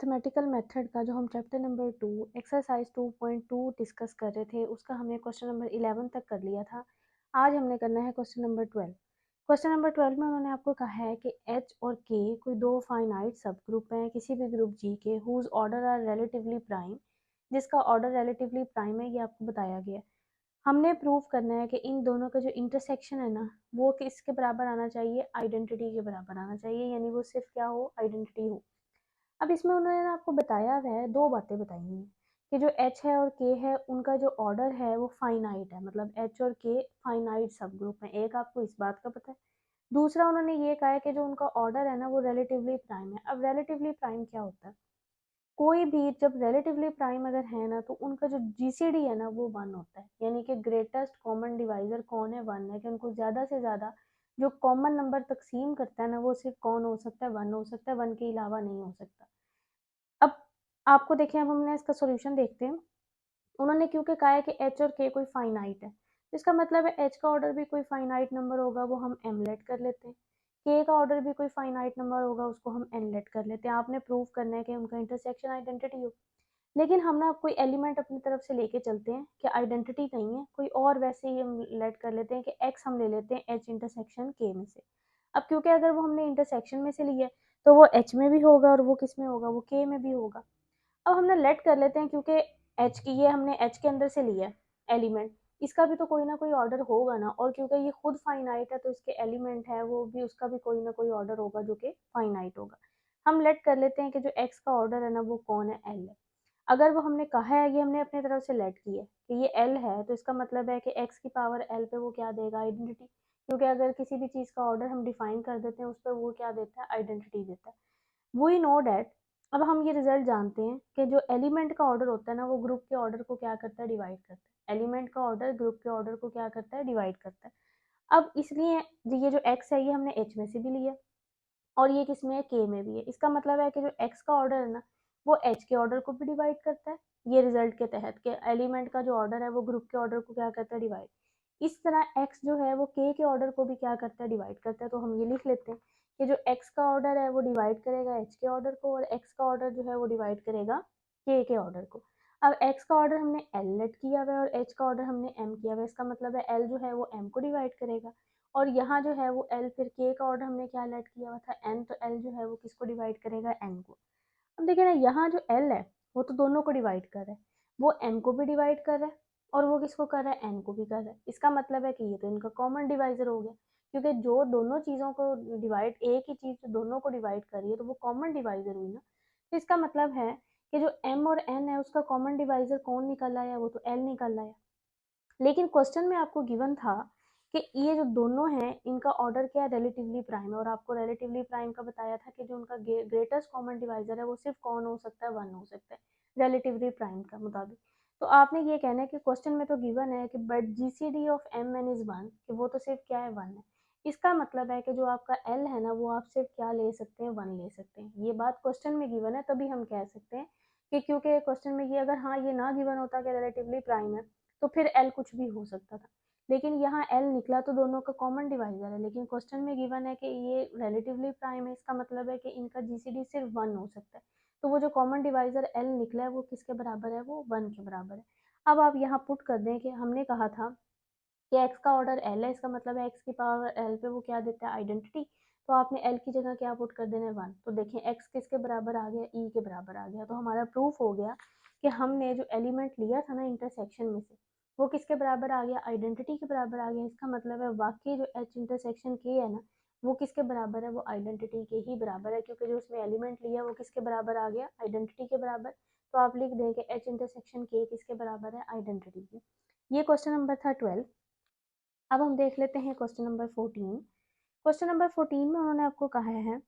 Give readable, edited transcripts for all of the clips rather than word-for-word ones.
Mathematical method का जो हम चैप्टर नंबर 2 एक्सरसाइज 2.2 डिस्कस कर रहे थे उसका हमने क्वेश्चन नंबर 11 तक कर लिया था। आज हमने करना है क्वेश्चन नंबर 12। क्वेश्चन नंबर 12 में उन्होंने आपको कहा है कि एच और के कोई दो फाइनाइट सब ग्रुप हैं किसी भी ग्रुप जी के whose order are relatively prime, जिसका ऑर्डर रिलेटिवली प्राइम है ये आपको बताया गया है। हमने प्रूव करना है कि इन दोनों का जो इंटरसेक्शन है ना वो किसके बराबर आना चाहिए, आइडेंटिटी के बराबर आना चाहिए, यानी वो सिर्फ क्या हो, आइडेंटिटी हो। अब इसमें उन्होंने आपको बताया हुआ है, दो बातें बताई हुई हैं कि जो एच है और के है उनका जो ऑर्डर है वो फाइनाइट है, मतलब एच और के फाइनाइट सब ग्रुप है। एक आपको इस बात का पता है। दूसरा उन्होंने ये कहा है कि जो उनका ऑर्डर है ना वो रिलेटिवली प्राइम है। अब रिलेटिवली प्राइम क्या होता है, कोई भी जब रिलेटिवली प्राइम अगर है ना तो उनका जो जीसीडी है ना वो वन होता है, यानी कि ग्रेटेस्ट कॉमन डिवाइजर कौन है, वन है, कि उनको ज़्यादा से ज़्यादा जो कॉमन नंबर तकसीम करता है ना वो सिर्फ कौन हो सकता है, वन हो सकता है, वन के अलावा नहीं हो सकता। अब आपको देखें, अब हमने इसका सॉल्यूशन देखते हैं। उन्होंने क्योंकि कहा है कि एच और के कोई फाइनाइट है, तो इसका मतलब है एच का ऑर्डर भी कोई फाइनाइट नंबर होगा, वो हम एम लेट कर लेते हैं। के का ऑर्डर भी कोई फाइनाइट नंबर होगा, उसको हम एन लेट कर लेते हैं। आपने प्रूव करना है कि उनका इंटरसेक्शन आइडेंटिटी हो। लेकिन हम ना कोई एलिमेंट अपनी तरफ से लेके चलते हैं कि आइडेंटिटी नहीं है, कोई और वैसे ही हम लेट कर लेते हैं कि एक्स हम ले लेते हैं एच इंटरसेक्शन के में से। अब क्योंकि अगर वो हमने इंटरसेक्शन में से लिया है तो वो एच में भी होगा और वो किस में होगा, वो के में भी होगा। अब हमने लेट कर लेते हैं क्योंकि एच की ये हमने एच के अंदर से लिया है एलिमेंट, इसका भी तो कोई ना कोई ऑर्डर होगा ना, और क्योंकि ये खुद फाइनाइट है तो इसके एलिमेंट है वो भी, उसका भी कोई ना कोई ऑर्डर होगा जो कि फाइनाइट होगा। हम लेट कर लेते हैं कि जो एक्स का ऑर्डर है ना वो कौन है, एल है। अगर वो हमने कहा है, ये हमने अपनी तरफ से लेट किया है कि ये एल है, तो इसका मतलब है कि एक्स की पावर एल पे वो क्या देगा, आइडेंटिटी। क्योंकि अगर किसी भी चीज़ का ऑर्डर हम डिफाइन कर देते हैं उस पर वो क्या देता है, आइडेंटिटी देता है। वी नो डैट, अब हम ये रिजल्ट जानते हैं कि जो एलिमेंट का ऑर्डर होता है ना वो ग्रुप के ऑर्डर को क्या करता है, डिवाइड करता है। एलिमेंट का ऑर्डर ग्रुप के ऑर्डर को क्या करता है, डिवाइड करता है। अब इसलिए ये जो एक्स है ये हमने एच में से भी लिया और ये किस में है, के में भी है। इसका मतलब है कि जो एक्स का ऑर्डर है ना वो एच के ऑर्डर को भी डिवाइड करता है, ये रिजल्ट के तहत के एलिमेंट का जो ऑर्डर है वो ग्रुप के ऑर्डर को क्या करता है, डिवाइड। इस तरह एक्स जो है वो के ऑर्डर को भी क्या करता है, डिवाइड करता है। तो हम ये लिख लेते हैं कि जो एक्स का ऑर्डर है वो डिवाइड करेगा एच के ऑर्डर को, और एक्स का ऑर्डर जो है वो डिवाइड करेगा के ऑर्डर को। अब एक्स का ऑर्डर हमने एल लेट किया हुआ है और एच का ऑर्डर हमने एम किया हुआ है, इसका मतलब है एल जो है वो एम को डिवाइड करेगा, और यहाँ जो है वो एल, फिर के का ऑर्डर हमने क्या लेट किया हुआ था, एन, तो एल जो है वो किसको डिवाइड करेगा, एन को। अब देखिए ना, यहाँ जो एल है वो तो दोनों को डिवाइड कर रहा है, वो एम को भी डिवाइड कर रहा है और वो किसको कर रहा है, एन को भी कर रहा है। इसका मतलब है कि ये तो इनका कॉमन डिवाइजर हो गया, क्योंकि जो दोनों चीज़ों को डिवाइड, एक ही चीज़ दोनों को डिवाइड कर रही है तो वो कॉमन डिवाइजर हुई ना। तो इसका मतलब है कि जो एम और एन है उसका कॉमन डिवाइजर कौन निकल आया, वो तो एल निकल आया। लेकिन क्वेश्चन में आपको गिवन था कि ये जो दोनों हैं इनका ऑर्डर क्या है, रिलेटिवली प्राइम है, और आपको रिलेटिवली प्राइम का बताया था कि जो उनका ग्रेटेस्ट कॉमन डिवाइजर है वो सिर्फ कौन हो सकता है, वन हो सकता है रिलेटिवली प्राइम का मुताबिक। तो आपने ये कहना है कि क्वेश्चन में तो गिवन है कि but GCD of M N is one, कि वो तो सिर्फ क्या है, वन है। इसका मतलब है कि जो आपका एल है ना वो आप सिर्फ क्या ले सकते हैं, वन ले सकते हैं। ये बात क्वेश्चन में गिवन है, तभी हम कह सकते हैं कि क्योंकि क्वेश्चन में ये अगर हाँ ये ना गिवन होता कि रिलेटिवली प्राइम है तो फिर एल कुछ भी हो सकता था। लेकिन यहाँ एल निकला तो दोनों का कॉमन डिवाइजर है, लेकिन क्वेश्चन में गिवन है कि ये रिलेटिवली प्राइम है, इसका मतलब है कि इनका जीसीडी सिर्फ वन हो सकता है। तो वो जो कॉमन डिवाइजर एल निकला है वो किसके बराबर है, वो वन के बराबर है। अब आप यहाँ पुट कर दें कि हमने कहा था कि एक्स का ऑर्डर एल है, इसका मतलब है एक्स की पावर एल पे वो क्या देता है, आइडेंटिटी। तो आपने एल की जगह क्या पुट कर देना है, वन। तो देखें एक्स किसके बराबर आ गया, ई के बराबर आ गया। तो हमारा प्रूफ हो गया कि हमने जो एलिमेंट लिया था ना इंटरसेक्शन में से वो किसके बराबर आ गया, आइडेंटिटी के बराबर आ गया। इसका मतलब है वाकई जो एच इंटरसेक्शन के है ना वो किसके बराबर है, वो आइडेंटिटी के ही बराबर है, क्योंकि जो उसमें एलिमेंट लिया वो किसके बराबर आ गया, आइडेंटिटी के बराबर। तो आप लिख दें कि एच इंटरसेक्शन के किसके बराबर है, आइडेंटिटी के। ये क्वेश्चन नंबर था 12। अब हम देख लेते हैं क्वेश्चन नंबर 14। क्वेश्चन नंबर 14 में उन्होंने आपको कहा है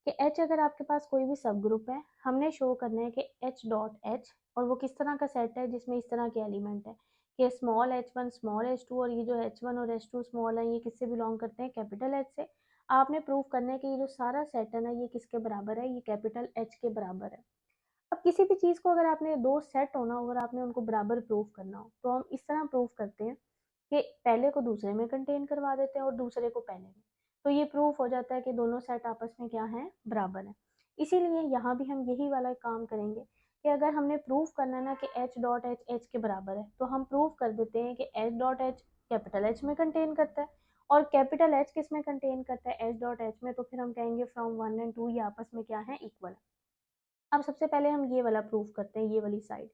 कि एच अगर आपके पास कोई भी सब ग्रुप है, हमने शो करना है कि एच डॉट एच, और वो किस तरह का सेट है जिसमें इस तरह के एलिमेंट है कि small H one small H two, और ये जो एच वन और एच टू स्मॉल है ये किससे बिलोंग करते हैं, कैपिटल एच से। आपने प्रूव करना है कि ये जो सारा सेट है ना ये किसके बराबर है, ये कैपिटल एच के बराबर है। अब किसी भी चीज़ को अगर आपने दो सेट होना हो, अगर आपने उनको बराबर प्रूव करना हो तो हम इस तरह प्रूव करते हैं कि पहले को दूसरे में कंटेन करवा देते हैं और दूसरे को पहले में। तो ये प्रूफ हो जाता है कि दोनों सेट आपस में क्या हैं, बराबर हैं। इसीलिए यहाँ भी हम यही वाला काम करेंगे कि अगर हमने प्रूफ करना है ना कि एच डॉट एच एच के बराबर है, तो हम प्रूफ कर देते हैं कि H dot H capital H में कंटेन करता है और कैपिटल एच किस में कंटेन करता है, एच डॉट एच में। तो फिर हम कहेंगे फ्रॉम 1 एंड 2 ये आपस में क्या है, इक्वल है। अब सबसे पहले हम ये वाला प्रूफ करते हैं, ये वाली साइड।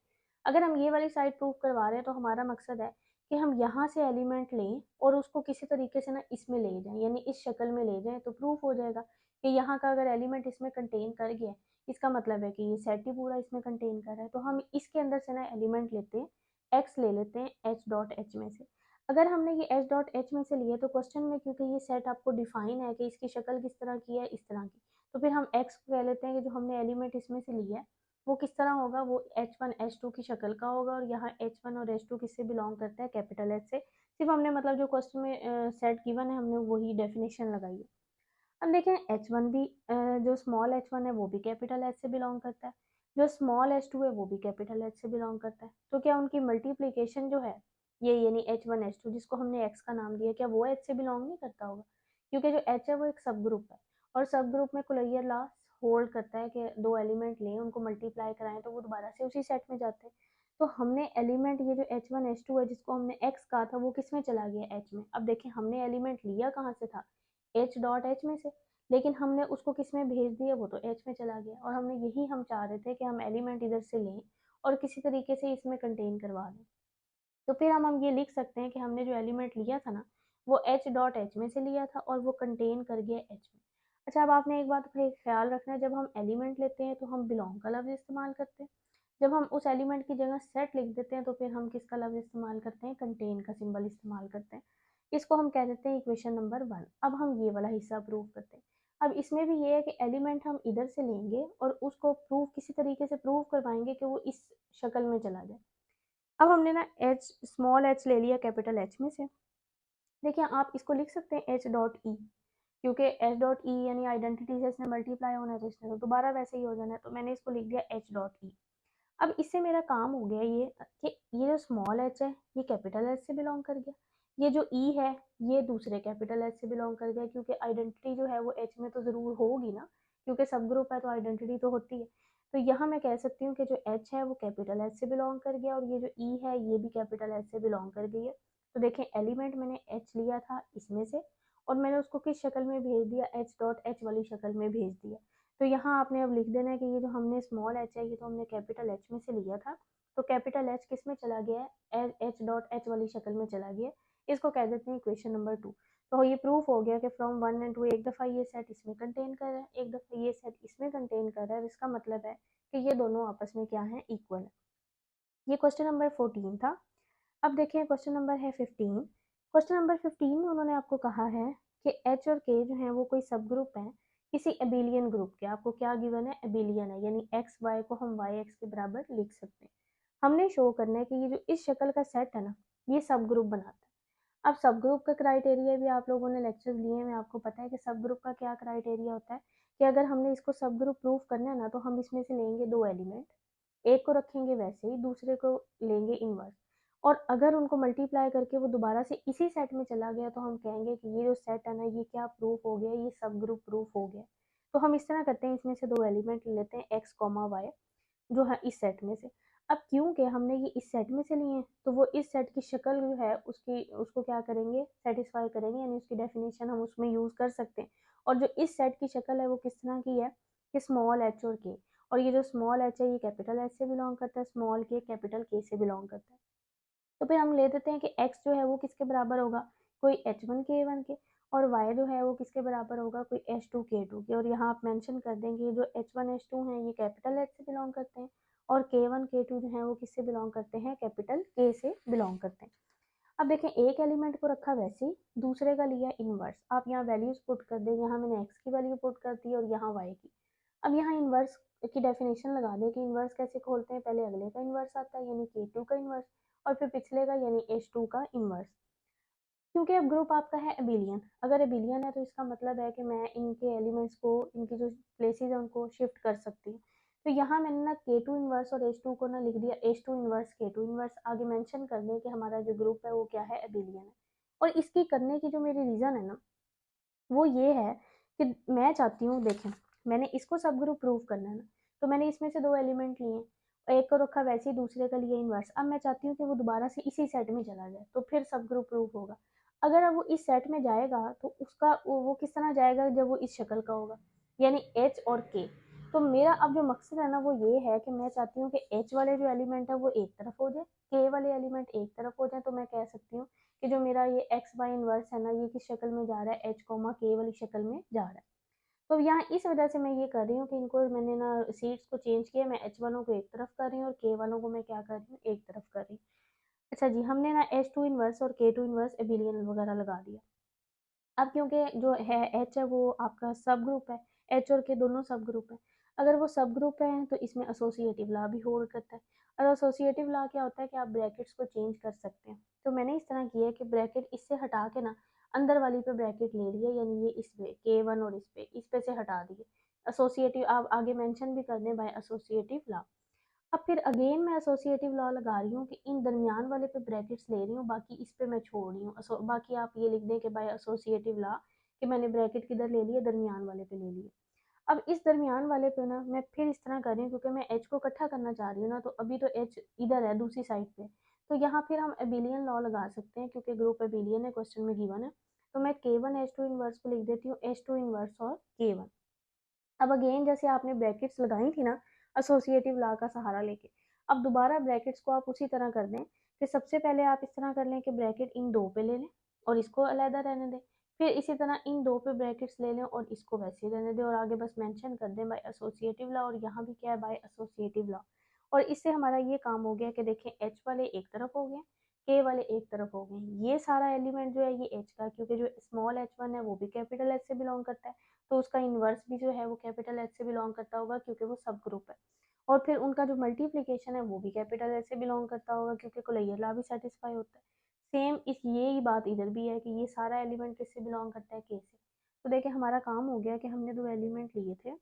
अगर हम ये वाली साइड प्रूफ करवा रहे हैं तो हमारा मकसद है कि हम यहाँ से एलिमेंट लें और उसको किसी तरीके से ना इसमें ले जाएं, यानी इस शक्ल में ले जाएं, तो प्रूफ हो जाएगा कि यहाँ का अगर एलिमेंट इसमें कंटेन कर गया, इसका मतलब है कि ये सेट ही पूरा इसमें कंटेन कर रहा है। तो हम इसके अंदर से ना एलिमेंट लेते हैं, एक्स ले लेते हैं एच डॉट एच में से। अगर हमने ये एच डॉट एच में से लिया तो क्वेश्चन में क्योंकि ये सेट आपको डिफाइन है कि इसकी शक्ल किस तरह की है, इस तरह की, तो फिर हम एक्स को कह लेते हैं कि जो हमने एलिमेंट इसमें से लिया है वो किस तरह होगा, वो H1 H2 की शक्ल का होगा। और यहाँ H1 और H2 किससे बिलोंग करता है, कैपिटल एच से। सिर्फ हमने मतलब जो क्वेश्चन में सेट गिवन है हमने वही डेफिनेशन लगाई है। अब देखें H1 भी जो स्मॉल H1 है वो भी कैपिटल एच से बिलोंग करता है, जो स्मॉल H2 है वो भी कैपिटल एच से बिलोंग करता है। तो क्या उनकी मल्टीप्लीकेशन जो है ये, यानी H1 H2 जिसको हमने x का नाम दिया, क्या वो h से बिलोंग नहीं करता होगा, क्योंकि जो h है वो एक सब ग्रुप है और सब ग्रुप में कुलैयर लॉ होल्ड करता है कि दो एलिमेंट लें उनको मल्टीप्लाई कराएं तो वो दोबारा से उसी सेट में जाते हैं। तो हमने एलिमेंट ये जो H1 H2 है जिसको हमने x कहा था वो किस में चला गया, h में। अब देखें हमने एलिमेंट लिया कहाँ से था, h डॉट h में से, लेकिन हमने उसको किस में भेज दिया, वो तो h में चला गया। और हमने यही हम चाह रहे थे कि हम एलिमेंट इधर से लें और किसी तरीके से इसमें कंटेन करवा दें। तो फिर हम ये लिख सकते हैं कि हमने जो एलिमेंट लिया था ना वो एच डॉट एच में से लिया था और वो कंटेन कर गया एच में। अच्छा, अब आपने एक बात का ख्याल रखना है, जब हम एलिमेंट लेते हैं तो हम बिलोंग का लफ्ज इस्तेमाल करते हैं, जब हम उस एलिमेंट की जगह सेट लिख देते हैं तो फिर हम किसका लफ्ज इस्तेमाल करते हैं, कंटेन का सिंबल इस्तेमाल करते हैं। इसको हम कह देते हैं इक्वेशन नंबर 1। अब हम ये वाला हिस्सा प्रूव करते हैं। अब इसमें भी ये है कि एलिमेंट हम इधर से लेंगे और उसको प्रूव किसी तरीके से प्रूव करवाएंगे कि वो इस शक्ल में चला जाए। अब हमने ना एच स्मॉल एच ले लिया कैपिटल एच में से। देखिए आप इसको लिख सकते हैं एच डॉट ई, क्योंकि एच डॉट ई यानी आइडेंटिटी से इसने मल्टीप्लाई होना है तो इसने तो दोबारा वैसे ही हो जाना है, तो मैंने इसको लिख दिया एच डॉट ई। अब इससे मेरा काम हो गया ये कि ये जो स्मॉल एच है ये कैपिटल एच से बिलोंग कर गया, ये जो ई है ये दूसरे कैपिटल एच से बिलोंग कर गया, क्योंकि आइडेंटिटी जो है वो एच में तो ज़रूर होगी ना, क्योंकि सब ग्रुप है तो आइडेंटिटी तो होती है। तो यहाँ मैं कह सकती हूँ कि जो एच है वो कैपिटल एच से बिलोंग कर गया और ये जो ई है ये भी कैपिटल एच से बिलोंग कर गई है। तो देखें एलिमेंट मैंने एच लिया था इसमें से और मैंने उसको किस शक्ल में भेज दिया, एच डॉट एच वाली शक्ल में भेज दिया। तो यहाँ आपने अब लिख देना है कि ये जो हमने स्मॉल एच है ये तो हमने कैपिटल एच में से लिया था, तो कैपिटल एच किस में चला गया है, एच डॉट एच वाली शक्ल में चला गया। इसको कह देते हैं इक्वेशन नंबर 2। तो ये प्रूफ हो गया कि फ्रॉम 1 एंड 2 एक दफ़ा ये सेट इसमें कंटेन कर रहा है, एक दफ़ा ये सेट इसमें कंटेन कर रहा है। इसका मतलब है कि ये दोनों आपस में क्या है, इक्वल है। ये क्वेश्चन नंबर 14 था। अब देखें क्वेश्चन नंबर है 15। क्वेश्चन नंबर 15 में उन्होंने आपको कहा है कि एच और के जो है वो कोई सब ग्रुप है किसी एबिलियन ग्रुप के। आपको क्या गिवन है, एबिलियन है, यानी एक्स वाई को हम वाई एक्स के बराबर लिख सकते हैं। हमने शो करना है कि ये जो इस शक्ल का सेट है ना ये सब ग्रुप बनाता है। अब सब ग्रुप का क्राइटेरिया भी आप लोगों ने लेक्चर्स लिए हैं, आपको पता है कि सब ग्रुप का क्या क्राइटेरिया होता है, कि अगर हमने इसको सब ग्रुप प्रूफ करना है ना तो हम इसमें से लेंगे दो एलिमेंट, एक को रखेंगे वैसे ही, दूसरे को लेंगे इनवर्स, और अगर उनको मल्टीप्लाई करके वो दोबारा से इसी सेट में चला गया तो हम कहेंगे कि ये जो सेट है ना ये क्या प्रूफ हो गया, ये सब ग्रुप प्रूफ हो गया। तो हम इस तरह करते हैं, इसमें से दो एलिमेंट लेते हैं एक्स कॉमा वाई जो है इस सेट में से। अब क्योंकि हमने ये इस सेट में से लिए हैं तो वो इस सेट की शक्ल जो है उसकी उसको क्या करेंगे, सेटिस्फाई करेंगे, यानी उसकी डेफिनेशन हम उसमें यूज़ कर सकते हैं। और जो इस सेट की शक्ल है वो किस तरह की है, कि स्मॉल एच और के, और ये जो स्मॉल एच है ये कैपिटल एच से बिलोंग करता है, स्मॉल के कैपिटल के से बिलोंग करता है। तो फिर हम ले देते हैं कि x जो है वो किसके बराबर होगा, कोई h1 k1 के, और y जो है वो किसके बराबर होगा, कोई h2 k2 के। और यहाँ आप मेंशन कर देंगे जो h1 h2 हैं ये कैपिटल h से बिलोंग करते हैं और k1 k2 जो है वो किससे बिलोंग करते हैं, कैपिटल k से बिलोंग करते हैं। अब देखें एक एलिमेंट को रखा वैसे ही, दूसरे का लिया इनवर्स। आप यहाँ वैल्यूज पुट कर दें, यहाँ मैंने x की वैल्यू पुट कर दी और यहाँ y की। अब यहाँ इनवर्स की डेफिनेशन लगा दें कि इनवर्स कैसे खोलते हैं, पहले अगले का इनवर्स आता है यानी k2 का इनवर्स, और फिर पिछले का यानी h2 का इनवर्स। क्योंकि अब ग्रुप आपका है एबिलियन, अगर एबिलियन है तो इसका मतलब है कि मैं इनके एलिमेंट्स को, इनकी जो प्लेसेस है उनको शिफ्ट कर सकती हूँ। तो यहाँ मैंने ना k2 इनवर्स और h2 को ना लिख दिया h2 इनवर्स k2 इनवर्स, आगे मेंशन कर दें कि हमारा जो ग्रुप है वो क्या है, एबिलियन है। और इसकी करने की जो मेरी रीज़न है ना वो ये है कि मैं चाहती हूँ, देखें मैंने इसको सब ग्रुप प्रूव करना है ना, तो मैंने इसमें से 2 एलिमेंट लिए, एक को रखा वैसे ही, दूसरे का लिया इनवर्स। अब मैं चाहती हूँ कि वो दोबारा से इसी सेट में चला जाए, तो फिर सब ग्रुप प्रूव होगा। अगर अब वो इस सेट में जाएगा तो उसका वो किस तरह जाएगा, जब वो इस शक्ल का होगा, यानी एच और के। तो मेरा अब जो मकसद है ना वो ये है कि मैं चाहती हूँ कि एच वाले जो एलिमेंट है वो एक तरफ हो जाए, के वाले एलिमेंट एक तरफ हो जाए। तो मैं कह सकती हूँ कि जो मेरा ये एक्स बाई इनवर्स है ना, ये किस शक्ल में जा रहा है, एच कोमा के वाली शक्ल में जा रहा है। तो यहाँ इस वजह से मैं ये कर रही हूँ कि इनको मैंने ना सीट्स को चेंज किया, मैं एच वालों को एक तरफ कर रही हूँ और के वालों को मैं क्या कर रही हूँ, एक तरफ कर रही हूँ। अच्छा जी, हमने ना एच टू इनवर्स और के टू इनवर्स एबिलियन वगैरह लगा दिया। अब क्योंकि जो है एच है वो आपका सब ग्रुप है, एच और के दोनों सब ग्रुप है। अगर वो सब ग्रुप है तो इसमें एसोसिएटिव लॉ भी होल्ड करता है। और एसोसिएटिव लॉ क्या होता है कि आप ब्रैकेट्स को चेंज कर सकते हैं। तो मैंने इस तरह किया है कि ब्रैकेट इससे हटा के ना अंदर वाली पे ब्रैकेट ले लिया, यानी ये इस पे के वन और इस पे से हटा दिए। एसोसिएटिव आप आगे मेंशन भी कर दें बाय एसोसिएटिव लॉ। अब फिर अगेन मैं एसोसिएटिव लॉ लगा रही हूँ कि इन दरमियान वाले पे ब्रैकेट्स ले रही हूँ, बाकी इस पे मैं छोड़ रही हूँ। बाकी आप ये लिख दें कि बाय एसोसिएटिव लॉ कि मैंने ब्रैकेट किधर ले लिए, दरमियान वाले पे ले लिए। अब इस दरमियान वाले पे ना मैं फिर इस तरह कर रही हूँ, क्योंकि मैं एच को इकट्ठा करना चाह रही हूँ ना, तो अभी तो एच इधर है दूसरी साइड पे। तो यहाँ फिर हम एबिलियन लॉ लगा सकते हैं, क्योंकि ग्रुप एबिलियन है, क्वेश्चन में गिवन है। तो मैं के वन एच टू इनवर्स को लिख देती हूँ, एच टू इनवर्स और के वन। अब अगेन जैसे आपने ब्रैकेट्स लगाई थी ना एसोसिएटिव लॉ का सहारा लेके, अब दोबारा ब्रैकेट्स को आप उसी तरह कर दें कि सबसे पहले आप इस तरह कर लें कि ब्रैकेट इन दो पे ले लें और इसको अलहदा रहने दें। फिर इसी तरह इन दो पे ब्रैकेट्स ले लें और इसको वैसे ही रहने दें, और आगे बस मेंशन कर दें बाय एसोसिएटिव लॉ, और यहाँ भी क्या है, बाय एसोसिएटिव लॉ। और इससे हमारा ये काम हो गया कि देखें एच वाले एक तरफ हो गए, के वाले एक तरफ हो गए। ये सारा एलिमेंट जो है ये एच का, क्योंकि जो स्मॉल एच वन है वो भी कैपिटल एच से बिलोंग करता है, तो उसका इन्वर्स भी जो है वो कैपिटल एच से बिलोंग करता होगा, क्योंकि वो सब ग्रुप है। और फिर उनका जो मल्टीप्लिकेशन है वो भी कैपिटल एच से बिलोंग करता होगा, क्योंकि कोलैयर लॉ भी सेटिस्फाई होता है। सेम इस ये ही बात इधर भी है कि ये सारा एलिमेंट किससे बिलोंग करता है, के से। तो देखिए हमारा काम हो गया कि हमने 2 एलिमेंट लिए थे,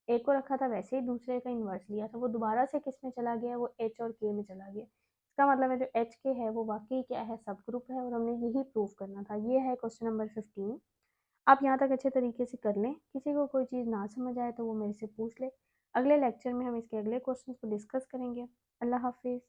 एक को रखा था वैसे ही, दूसरे का इन्वर्स लिया था, वो दोबारा से किस में चला गया, वो एच और के में चला गया। इसका मतलब है जो एच के है वो वाकई क्या है, सब ग्रुप है, और हमने यही प्रूव करना था। ये है क्वेश्चन नंबर 15। आप यहाँ तक अच्छे तरीके से कर लें। किसी को कोई चीज़ ना समझ आए तो वो मेरे से पूछ ले। अगले लेक्चर में हम इसके अगले क्वेश्चन को डिस्कस करेंगे। अल्लाह हाफिज़।